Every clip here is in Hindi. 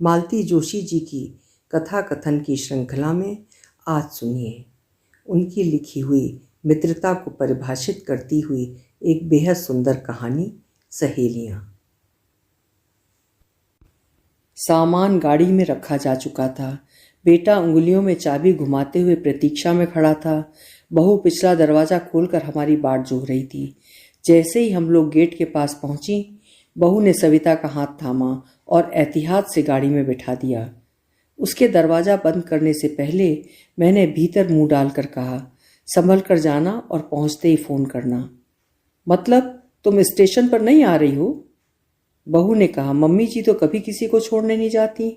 मालती जोशी जी की कथा कथन की श्रृंखला में आज सुनिए उनकी लिखी हुई मित्रता को परिभाषित करती हुई एक बेहद सुंदर कहानी, सहेलियां। सामान गाड़ी में रखा जा चुका था। बेटा उंगलियों में चाबी घुमाते हुए प्रतीक्षा में खड़ा था। बहू पिछला दरवाजा खोलकर हमारी बाट जोह रही थी। जैसे ही हम लोग गेट के पास पहुंची, बहू ने सविता का हाथ थामा और एहतियात से गाड़ी में बिठा दिया। उसके दरवाजा बंद करने से पहले मैंने भीतर मुंह डालकर कहा, संभल कर जाना और पहुंचते ही फोन करना। मतलब तुम स्टेशन पर नहीं आ रही हो? बहू ने कहा, मम्मी जी तो कभी किसी को छोड़ने नहीं जाती।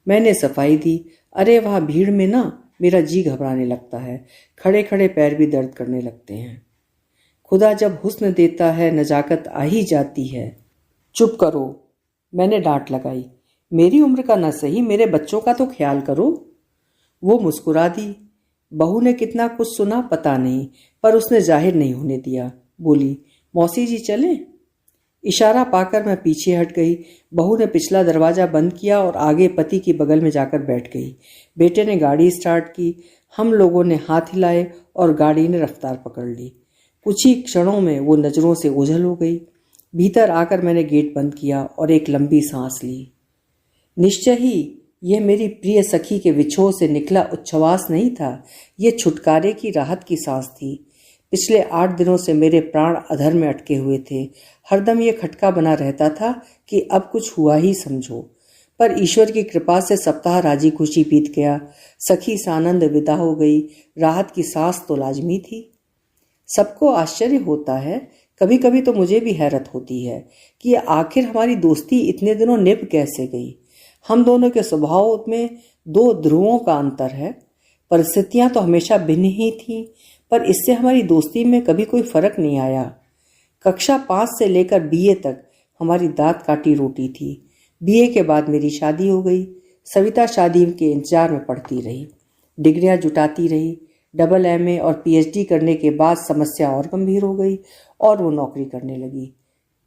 मैंने सफाई दी, अरे वहां भीड़ में ना मेरा जी घबराने लगता है, खड़े खड़े पैर भी दर्द करने लगते हैं। खुदा जब हुस्न देता है नजाकत आ ही जाती है। चुप करो, मैंने डांट लगाई। मेरी उम्र का न सही, मेरे बच्चों का तो ख्याल करो। वो मुस्कुरा दी। बहू ने कितना कुछ सुना पता नहीं, पर उसने जाहिर नहीं होने दिया। बोली, मौसी जी चलें? इशारा पाकर मैं पीछे हट गई। बहू ने पिछला दरवाजा बंद किया और आगे पति के बगल में जाकर बैठ गई। बेटे ने गाड़ी स्टार्ट की। हम लोगों ने हाथ हिलाए और गाड़ी ने रफ्तार पकड़ ली। कुछ ही क्षणों में वो नजरों से ओझल हो गई। भीतर आकर मैंने गेट बंद किया और एक लंबी सांस ली। निश्चय ही यह मेरी प्रिय सखी के विछोह से निकला उच्छ्वास नहीं था, यह छुटकारे की राहत की सांस थी। पिछले 8 दिनों से मेरे प्राण अधर में अटके हुए थे। हरदम यह खटका बना रहता था कि अब कुछ हुआ ही समझो। पर ईश्वर की कृपा से सप्ताह राजी खुशी बीत गया। सखी सानंद विदा हो गई। राहत की सांस तो लाजमी थी। सबको आश्चर्य होता है, कभी कभी तो मुझे भी हैरत होती है कि आखिर हमारी दोस्ती इतने दिनों निभ कैसे गई। हम दोनों के स्वभाव में 2 ध्रुवों का अंतर है। परिस्थितियां तो हमेशा भिन्न ही थीं, पर इससे हमारी दोस्ती में कभी कोई फर्क नहीं आया। कक्षा 5 से लेकर बीए तक हमारी दांत काटी रोटी थी। बीए के बाद मेरी शादी हो गई। सविता शादी के इंतजार में पड़ती रही, डिग्रियां जुटाती रही। डबल एमए और पीएचडी करने के बाद समस्या और गंभीर हो गई और वो नौकरी करने लगी।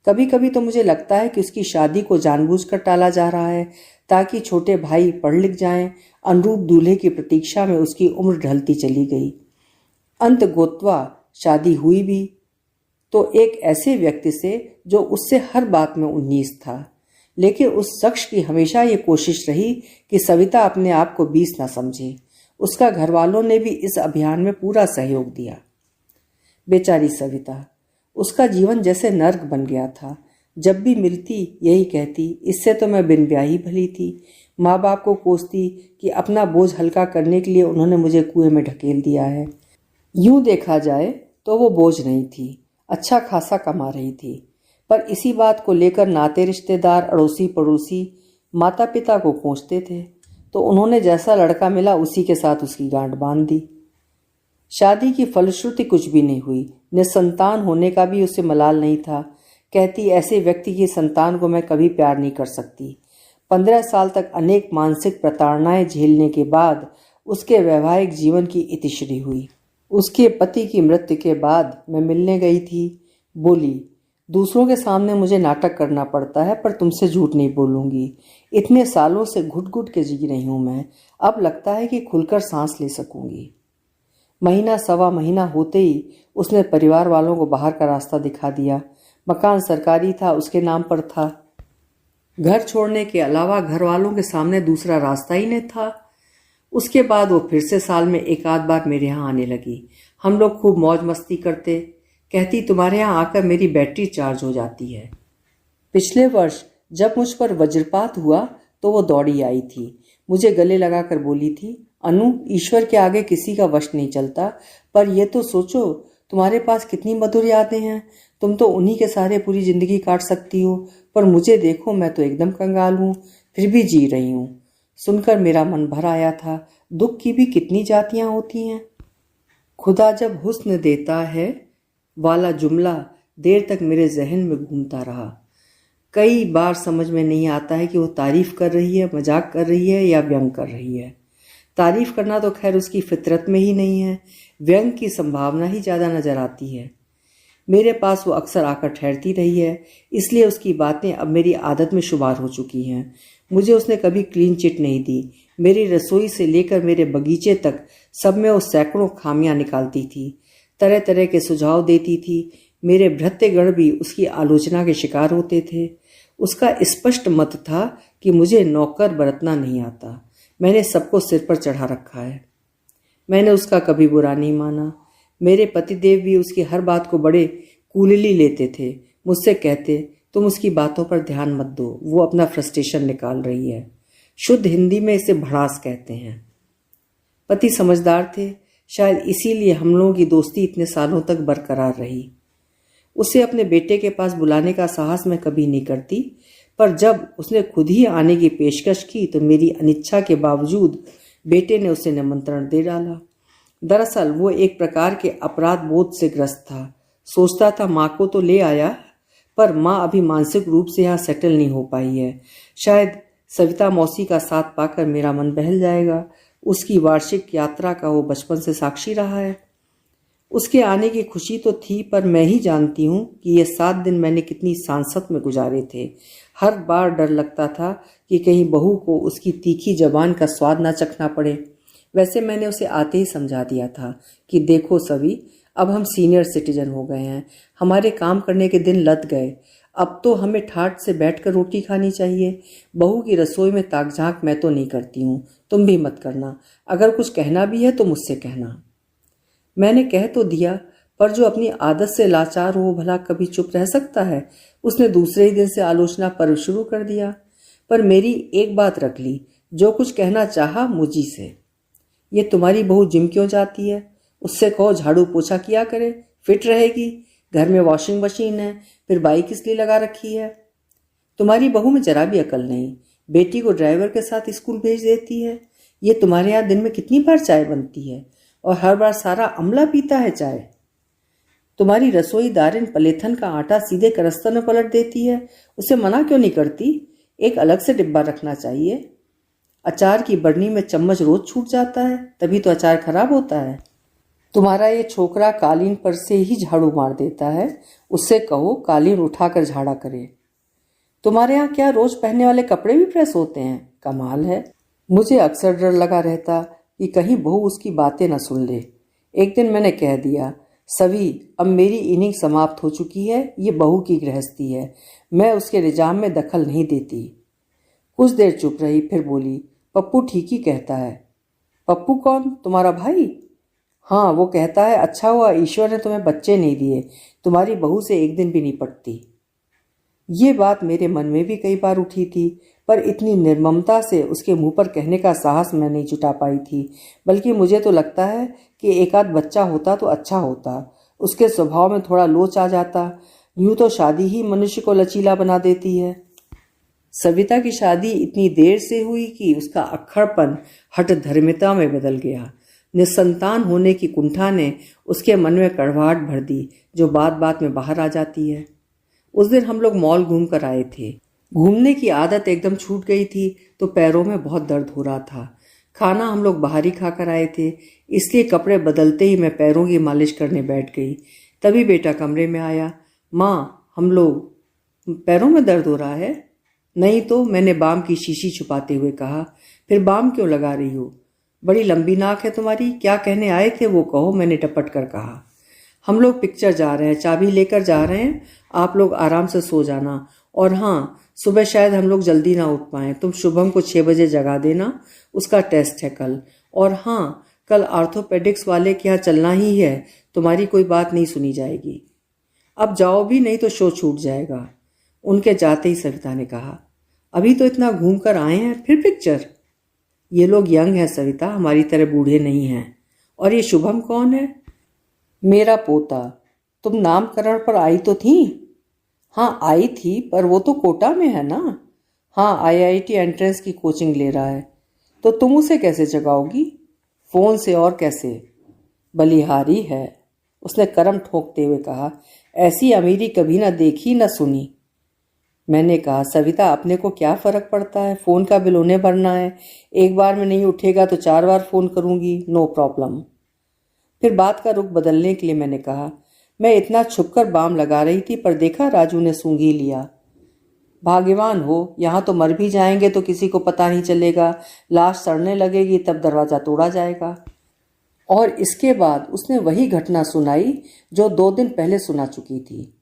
कभी कभी तो मुझे लगता है कि उसकी शादी को जानबूझकर टाला जा रहा है ताकि छोटे भाई पढ़ लिख जाएं। अनुरूप दूल्हे की प्रतीक्षा में उसकी उम्र ढलती चली गई। अंत गोत्वा शादी हुई भी, तो एक ऐसे व्यक्ति से जो उससे हर बात में 19 था। लेकिन उस शख्स की हमेशा ये कोशिश रही कि सविता अपने आप को 20 ना समझे। उसका घर वालों ने भी इस अभियान में पूरा सहयोग दिया। बेचारी सविता, उसका जीवन जैसे नर्क बन गया था। जब भी मिलती यही कहती, इससे तो मैं बिन ब्याही भली थी। माँ बाप को कोसती कि अपना बोझ हल्का करने के लिए उन्होंने मुझे कुएं में ढकेल दिया है। यूं देखा जाए तो वो बोझ नहीं थी, अच्छा खासा कमा रही थी। पर इसी बात को लेकर नाते रिश्तेदार, अड़ोसी पड़ोसी, माता पिता को कोसते थे, तो उन्होंने जैसा लड़का मिला उसी के साथ उसकी गांठ बांध दी। शादी की फलश्रुति कुछ भी नहीं हुई। निसंतान होने का भी उसे मलाल नहीं था। कहती, ऐसे व्यक्ति की संतान को मैं कभी प्यार नहीं कर सकती। 15 साल तक अनेक मानसिक प्रताड़नाएं झेलने के बाद उसके वैवाहिक जीवन की इतिश्री हुई। उसके पति की मृत्यु के बाद मैं मिलने गई थी। बोली, दूसरों के सामने मुझे नाटक करना पड़ता है, पर तुमसे झूठ नहीं बोलूंगी। इतने सालों से घुट घुट के जी रही हूं मैं। अब लगता है कि खुलकर सांस ले सकूंगी। महीना सवा महीना होते ही उसने परिवार वालों को बाहर का रास्ता दिखा दिया। मकान सरकारी था, उसके नाम पर था। घर छोड़ने के अलावा घर वालों के सामने दूसरा रास्ता ही नहीं था। उसके बाद वो फिर से साल में 1 आध बार मेरे यहाँ आने लगी। हम लोग खूब मौज मस्ती करते। कहती, तुम्हारे यहाँ आकर मेरी बैटरी चार्ज हो जाती है। पिछले वर्ष जब मुझ पर वज्रपात हुआ तो वो दौड़ी आई थी। मुझे गले लगाकर बोली थी, अनु, ईश्वर के आगे किसी का वश नहीं चलता, पर यह तो सोचो तुम्हारे पास कितनी मधुर यादें हैं। तुम तो उन्हीं के सहारे पूरी जिंदगी काट सकती हो, पर मुझे देखो, मैं तो एकदम कंगाल हूँ, फिर भी जी रही हूँ। सुनकर मेरा मन भर आया था। दुख की भी कितनी जातियां होती हैं। खुदा जब हुस्न देता है वाला जुमला देर तक मेरे जहन में घूमता रहा। कई बार समझ में नहीं आता है कि वो तारीफ कर रही है, मजाक कर रही है या व्यंग कर रही है। तारीफ करना तो खैर उसकी फितरत में ही नहीं है, व्यंग की संभावना ही ज्यादा नजर आती है। मेरे पास वो अक्सर आकर ठहरती रही है, इसलिए उसकी बातें अब मेरी आदत में शुमार हो चुकी हैं। मुझे उसने कभी क्लीन चिट नहीं दी। मेरी रसोई से लेकर मेरे बगीचे तक सब में वो सैकड़ों खामियां निकालती थी, तरह तरह के सुझाव देती थी। मेरे भृत्यगण भी उसकी आलोचना के शिकार होते थे। उसका स्पष्ट मत था कि मुझे नौकर बरतना नहीं आता। मैंने सबको सिर पर चढ़ा रखा है। मैंने उसका कभी बुरा नहीं माना। मेरे पतिदेव भी उसकी हर बात को बड़े कूलली लेते थे। मुझसे कहते, तुम उसकी बातों पर ध्यान मत दो, वो अपना फ्रस्ट्रेशन निकाल रही है। शुद्ध हिंदी में इसे भड़ास कहते हैं। पति समझदार थे, शायद इसीलिए हम लोगों की दोस्ती इतने सालों तक बरकरार रही। उसे अपने बेटे के पास बुलाने का साहस मैं कभी नहीं करती, पर जब उसने खुद ही आने की पेशकश की तो मेरी अनिच्छा के बावजूद बेटे ने उसे निमंत्रण दे डाला। दरअसल वो एक प्रकार के अपराध बोध से ग्रस्त था। सोचता था माँ को तो ले आया, पर माँ अभी मानसिक रूप से यहाँ सेटल नहीं हो पाई है। शायद सविता मौसी का साथ पाकर मेरा मन बहल जाएगा। उसकी वार्षिक यात्रा का वो बचपन से साक्षी रहा है। उसके आने की खुशी तो थी, पर मैं ही जानती हूँ कि ये 7 दिन मैंने कितनी सांसत में गुजारे थे। हर बार डर लगता था कि कहीं बहू को उसकी तीखी जबान का स्वाद ना चखना पड़े। वैसे मैंने उसे आते ही समझा दिया था कि देखो सवी, अब हम सीनियर सिटीजन हो गए हैं, हमारे काम करने के दिन लद गए। अब तो हमें ठाट से बैठकर रोटी खानी चाहिए। बहू की रसोई में ताक झांक मैं तो नहीं करती हूँ, तुम भी मत करना। अगर कुछ कहना भी है तो मुझसे कहना। मैंने कह तो दिया, पर जो अपनी आदत से लाचार हो भला कभी चुप रह सकता है। उसने दूसरे ही दिन से आलोचना पर्व शुरू कर दिया, पर मेरी एक बात रख ली, जो कुछ कहना चाहा मुझी से। ये तुम्हारी बहू जिम क्यों जाती है? उससे कहो झाड़ू पोछा किया करे, फिट रहेगी। घर में वॉशिंग मशीन है, फिर बाइक इसलिए लगा रखी है। तुम्हारी बहू में जरा भी अकल नहीं, बेटी को ड्राइवर के साथ स्कूल भेज देती है। ये तुम्हारे यहाँ दिन में कितनी बार चाय बनती है, और हर बार सारा अमला पीता है चाय। तुम्हारी रसोई दारिन पलेथन का आटा सीधे करस्तर में पलट देती है, उसे मना क्यों नहीं करती? एक अलग से डिब्बा रखना चाहिए। अचार की बरनी में चम्मच रोज छूट जाता है, तभी तो अचार खराब होता है। तुम्हारा ये छोकरा कालीन पर से ही झाड़ू मार देता है, उससे कहो कालीन उठाकर झाड़ा करे। तुम्हारे यहाँ क्या रोज पहनने वाले कपड़े भी प्रेस होते हैं? कमाल है। मुझे अक्सर डर लगा रहता कि कहीं बहू उसकी बातें न सुन ले। एक दिन मैंने कह दिया, सभी, अब मेरी इनिंग समाप्त हो चुकी है, ये बहू की गृहस्थी है, मैं उसके निजाम में दखल नहीं देती। कुछ देर चुप रही, फिर बोली, पप्पू ठीक ही कहता है। पप्पू कौन? तुम्हारा भाई? हाँ, वो कहता है अच्छा हुआ ईश्वर ने तुम्हें बच्चे नहीं दिए, तुम्हारी बहू से एक दिन भी नहीं पटती। ये बात मेरे मन में भी कई बार उठी थी, पर इतनी निर्ममता से उसके मुंह पर कहने का साहस मैं नहीं जुटा पाई थी। बल्कि मुझे तो लगता है कि एक आध बच्चा होता तो अच्छा होता, उसके स्वभाव में थोड़ा लोच आ जाता। यूं तो शादी ही मनुष्य को लचीला बना देती है। सविता की शादी इतनी देर से हुई कि उसका अक्खड़पन हठ धर्मिता में बदल गया। निसंतान होने की कुंठा ने उसके मन में कड़वाहट भर दी, जो बात बात में बाहर आ जाती है। उस दिन हम लोग मॉल घूम कर आए थे। घूमने की आदत एकदम छूट गई थी, तो पैरों में बहुत दर्द हो रहा था। खाना हम लोग बाहर ही खाकर आए थे, इसलिए कपड़े बदलते ही मैं पैरों की मालिश करने बैठ गई। तभी बेटा कमरे में आया। माँ, हम लोग पैरों में दर्द हो रहा है? नहीं तो, मैंने बाम की शीशी छुपाते हुए कहा। फिर बाम क्यों लगा रही हो? बड़ी लंबी नाक है तुम्हारी, क्या कहने आए थे वो कहो, मैंने टपट कर कहा। हम लोग पिक्चर जा रहे हैं, चाबी लेकर जा रहे हैं, आप लोग आराम से सो जाना। और हाँ, सुबह शायद हम लोग जल्दी ना उठ पाएं, तुम शुभम को 6 बजे जगा देना, उसका टेस्ट है कल। और हाँ, कल आर्थोपेडिक्स वाले के यहाँ चलना ही है, तुम्हारी कोई बात नहीं सुनी जाएगी। अब जाओ भी, नहीं तो शो छूट जाएगा। उनके जाते ही सविता ने कहा, अभी तो इतना घूम कर आए हैं, फिर पिक्चर? ये लोग यंग हैं सविता, हमारी तरह बूढ़े नहीं हैं। और ये शुभम कौन है? मेरा पोता। तुम नामकरण पर आई तो थी? हाँ आई थी, पर वो तो कोटा में है ना। हाँ, IIT एंट्रेंस की कोचिंग ले रहा है। तो तुम उसे कैसे जगाओगी? फोन से, और कैसे? बलिहारी है, उसने करम ठोकते हुए कहा। ऐसी अमीरी कभी ना देखी ना सुनी। मैंने कहा, सविता, अपने को क्या फर्क पड़ता है, फोन का बिल उन्हें भरना है। एक बार में नहीं उठेगा तो 4 बार फोन करूंगी, नो प्रॉब्लम। फिर बात का रुख बदलने के लिए मैंने कहा, मैं इतना छुपकर बाम लगा रही थी पर देखा राजू ने सूंघी लिया। भाग्यवान हो, यहाँ तो मर भी जाएंगे तो किसी को पता नहीं चलेगा, लाश सड़ने लगेगी तब दरवाज़ा तोड़ा जाएगा। और इसके बाद उसने वही घटना सुनाई जो 2 दिन पहले सुना चुकी थी।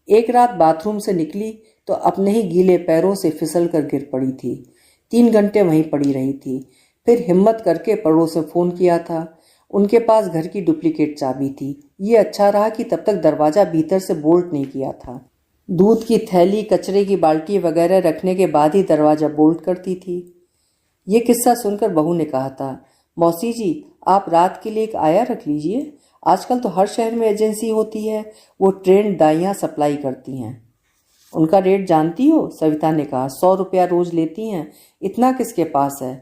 एक रात बाथरूम से निकली तो अपने ही गीले पैरों से फिसल कर गिर पड़ी थी। 3 घंटे वहीं पड़ी रही थी। फिर हिम्मत करके पड़ोस में फ़ोन किया था। उनके पास घर की डुप्लीकेट चाबी थी। ये अच्छा रहा कि तब तक दरवाज़ा भीतर से बोल्ट नहीं किया था। दूध की थैली, कचरे की बाल्टी वगैरह रखने के बाद ही दरवाज़ा बोल्ट करती थी। ये किस्सा सुनकर बहू ने कहा था, मौसी जी आप रात के लिए एक आया रख लीजिए। आजकल तो हर शहर में एजेंसी होती है, वो ट्रेंड दाइयाँ सप्लाई करती हैं। उनका रेट जानती हो? सविता ने कहा। 100 रुपया रोज लेती हैं। इतना किसके पास है?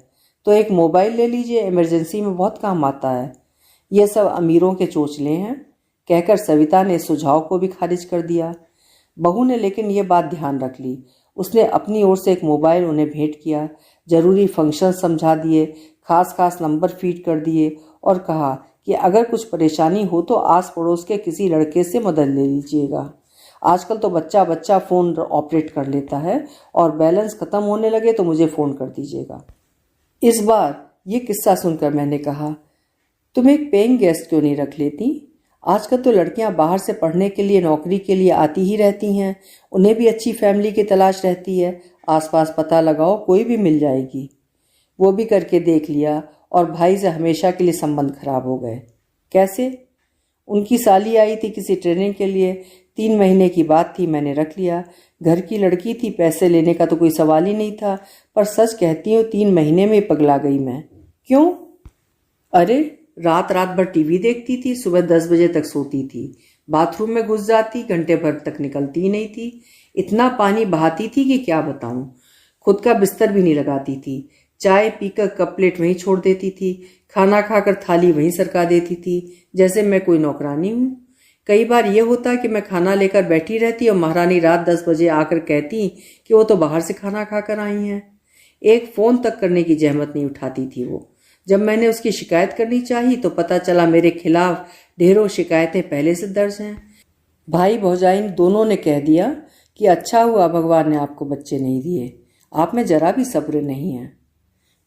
तो एक मोबाइल ले लीजिए, इमरजेंसी में बहुत काम आता है। ये सब अमीरों के चोचले हैं, कहकर सविता ने सुझाव को भी खारिज कर दिया। बहू ने लेकिन ये बात ध्यान रख ली। उसने अपनी ओर से एक मोबाइल उन्हें भेंट किया, जरूरी फंक्शन समझा दिए, खास खास नंबर फीड कर दिए और कहा कि अगर कुछ परेशानी हो तो आस पड़ोस के किसी लड़के से मदद ले लीजिएगा। आजकल तो बच्चा बच्चा फ़ोन ऑपरेट कर लेता है और बैलेंस ख़त्म होने लगे तो मुझे फ़ोन कर दीजिएगा। इस बार ये किस्सा सुनकर मैंने कहा, तुम एक पेइंग गेस्ट क्यों नहीं रख लेती? आजकल तो लड़कियां बाहर से पढ़ने के लिए, नौकरी के लिए आती ही रहती हैं। उन्हें भी अच्छी फैमिली की तलाश रहती है। आसपास पता लगाओ, कोई भी मिल जाएगी। वो भी करके देख लिया और भाई से हमेशा के लिए संबंध खराब हो गए। कैसे? उनकी साली आई थी किसी ट्रेनिंग के लिए, 3 महीने की बात थी, मैंने रख लिया। घर की लड़की थी, पैसे लेने का तो कोई सवाल ही नहीं था। पर सच कहती हूँ 3 महीने में पगला गई मैं। क्यों? अरे रात रात भर टीवी देखती थी, सुबह 10 बजे तक सोती थी, बाथरूम में घुस जाती, घंटे भर तक निकलती ही नहीं थी। इतना पानी बहाती थी कि क्या बताऊं। खुद का बिस्तर भी नहीं लगाती थी। चाय पीकर कप प्लेट वहीं छोड़ देती थी। खाना खाकर थाली वहीं सरका देती थी, जैसे मैं कोई नौकरानी हूं। कई बार यह होता कि मैं खाना लेकर बैठी रहती और महारानी रात 10 बजे आकर कहती कि वो तो बाहर से खाना खाकर आई हैं। एक फ़ोन तक करने की जहमत नहीं उठाती थी वो। जब मैंने उसकी शिकायत करनी चाहिए तो पता चला मेरे खिलाफ ढेरों शिकायतें पहले से दर्ज हैं। भाई भौजाई दोनों ने कह दिया कि अच्छा हुआ भगवान ने आपको बच्चे नहीं दिए, आप में जरा भी सब्र नहीं है।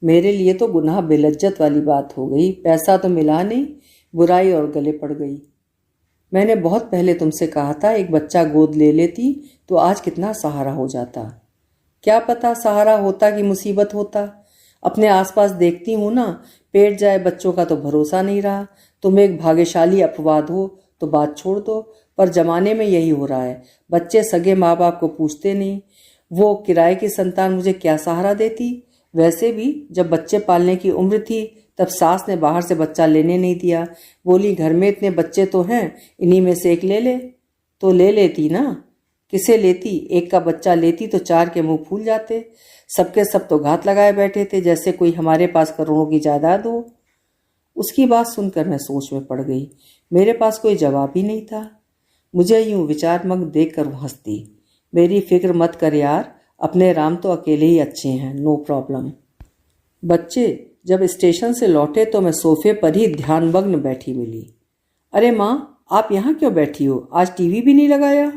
मेरे लिए तो गुनाह बेलज्जत वाली बात हो गई। पैसा तो मिला नहीं, बुराई और गले पड़ गई। मैंने बहुत पहले तुमसे कहा था एक बच्चा गोद ले लेती तो आज कितना सहारा हो जाता। क्या पता सहारा होता कि मुसीबत होता। अपने आसपास देखती हूँ ना, पेट जाए बच्चों का तो भरोसा नहीं रहा। तुम एक भाग्यशाली अपवाद हो तो बात छोड़ दो, पर जमाने में यही हो रहा है। बच्चे सगे माँ बाप को पूछते नहीं। वो किराए की संतान मुझे क्या सहारा देती? वैसे भी जब बच्चे पालने की उम्र थी तब सास ने बाहर से बच्चा लेने नहीं दिया। बोली घर में इतने बच्चे तो हैं, इन्हीं में से एक ले ले। तो ले लेती ना, किसे लेती? एक का बच्चा लेती तो 4 के मुंह फूल जाते। सबके सब तो घात लगाए बैठे थे जैसे कोई हमारे पास करोड़ों की जायदाद हो। उसकी बात सुनकर मैं सोच में पड़ गई। मेरे पास कोई जवाब ही नहीं था। मुझे यूं विचारमग्न देखकर वो हंसती। मेरी फिक्र मत कर यार, अपने राम तो अकेले ही अच्छे हैं, नो प्रॉब्लम। बच्चे जब स्टेशन से लौटे तो मैं सोफे पर ही ध्यानमग्न बैठी मिली। अरे माँ, आप यहाँ क्यों बैठी हो? आज टीवी भी नहीं लगाया?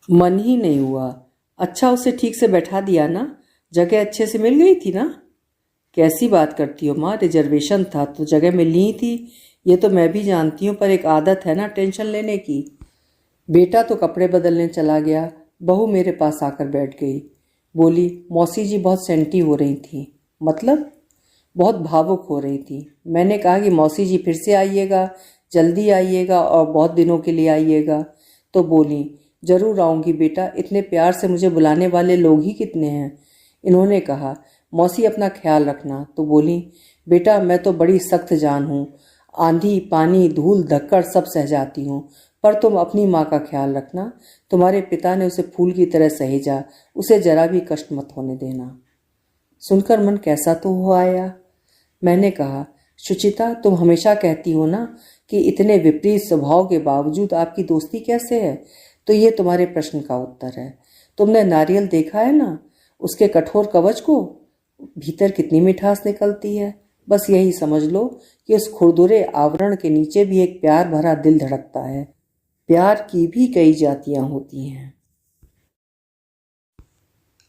मन ही नहीं हुआ। अच्छा उसे ठीक से बैठा दिया ना, जगह अच्छे से मिल गई थी ना? कैसी बात करती हो माँ, रिजर्वेशन था तो जगह मिलनी ही थी। ये तो मैं भी जानती हूँ, पर एक आदत है ना टेंशन लेने की। बेटा तो कपड़े बदलने चला गया। बहू मेरे पास आकर बैठ गई। बोली, मौसी जी बहुत सेंटी हो रही थी। मतलब? बहुत भावुक हो रही थी। मैंने कहा कि मौसी जी फिर से आइएगा, जल्दी आइएगा और बहुत दिनों के लिए आइएगा। तो बोली, जरूर आऊँगी बेटा, इतने प्यार से मुझे बुलाने वाले लोग ही कितने हैं। इन्होंने कहा, मौसी अपना ख्याल रखना। तो बोली, बेटा मैं तो बड़ी सख्त जान हूँ, आंधी पानी धूल धक्कड़ सब सह जाती हूँ, पर तुम अपनी माँ का ख्याल रखना। तुम्हारे पिता ने उसे फूल की तरह सहेजा, उसे जरा भी कष्ट मत होने देना। सुनकर मन कैसा तो हो आया। मैंने कहा, शुचिता तुम हमेशा कहती हो ना कि इतने विपरीत स्वभाव के बावजूद आपकी दोस्ती कैसे है, तो ये तुम्हारे प्रश्न का उत्तर है। तुमने नारियल देखा है ना, उसके कठोर कवच को, भीतर कितनी मिठास निकलती है। बस यही समझ लो कि उस खुरदुरे आवरण के नीचे भी एक प्यार भरा दिल धड़कता है। प्यार की भी कई जातियां होती हैं।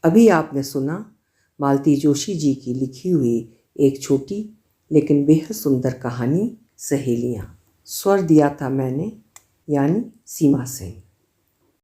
अभी आपने सुना मालती जोशी जी की लिखी हुई एक छोटी लेकिन बेहद सुंदर कहानी सहेलियां। स्वर दिया था मैंने, यानी सीमा सिंह।